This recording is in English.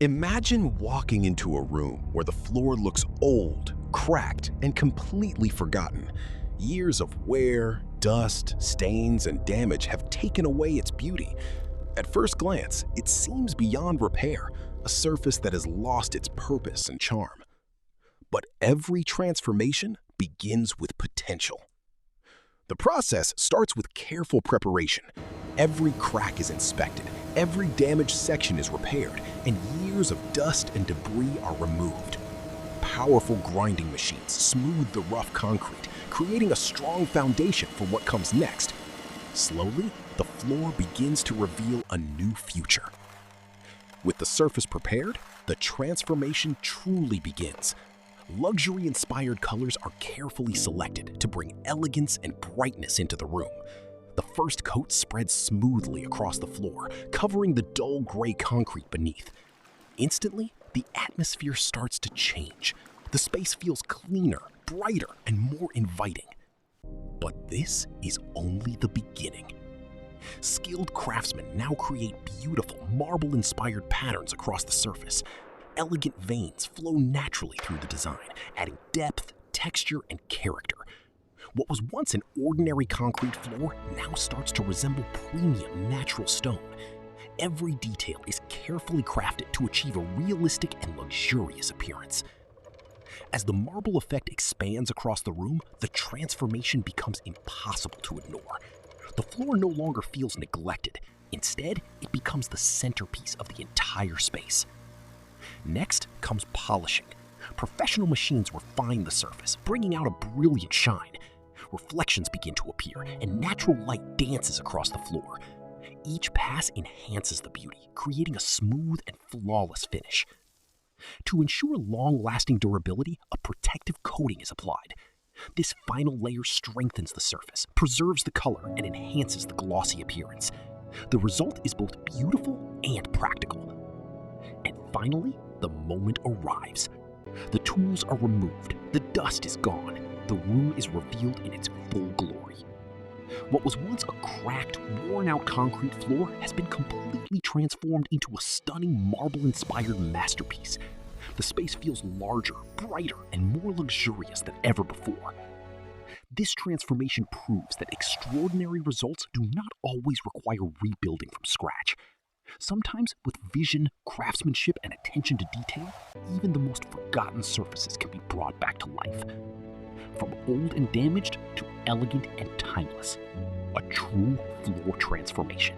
Imagine walking into a room where the floor looks old, cracked, and completely forgotten. Years of wear, dust, stains, and damage have taken away its beauty. At first glance, it seems beyond repair, a surface that has lost its purpose and charm. But every transformation begins with potential. The process starts with careful preparation. Every crack is inspected, every damaged section is repaired, and years of dust and debris are removed. Powerful grinding machines smooth the rough concrete, creating a strong foundation for what comes next. Slowly, the floor begins to reveal a new future. With the surface prepared, the transformation truly begins. Luxury-inspired colors are carefully selected to bring elegance and brightness into the room. The first coat spreads smoothly across the floor, covering the dull gray concrete beneath. Instantly, the atmosphere starts to change. The space feels cleaner, brighter, and more inviting. But this is only the beginning. Skilled craftsmen now create beautiful, marble-inspired patterns across the surface. Elegant veins flow naturally through the design, adding depth, texture, and character. What was once an ordinary concrete floor now starts to resemble premium natural stone. Every detail is carefully crafted to achieve a realistic and luxurious appearance. As the marble effect expands across the room, the transformation becomes impossible to ignore. The floor no longer feels neglected. Instead, it becomes the centerpiece of the entire space. Next comes polishing. Professional machines refine the surface, bringing out a brilliant shine. Reflections begin to appear, and natural light dances across the floor. Each pass enhances the beauty, creating a smooth and flawless finish. To ensure long-lasting durability, a protective coating is applied. This final layer strengthens the surface, preserves the color, and enhances the glossy appearance. The result is both beautiful and practical. And finally, the moment arrives. The tools are removed, the dust is gone, the room is revealed in its full glory. What was once a cracked, worn-out concrete floor has been completely transformed into a stunning marble-inspired masterpiece. The space feels larger, brighter, and more luxurious than ever before. This transformation proves that extraordinary results do not always require rebuilding from scratch. Sometimes, with vision, craftsmanship, and attention to detail, even the most forgotten surfaces can be brought back to life. From old and damaged to elegant and timeless, a true floor transformation.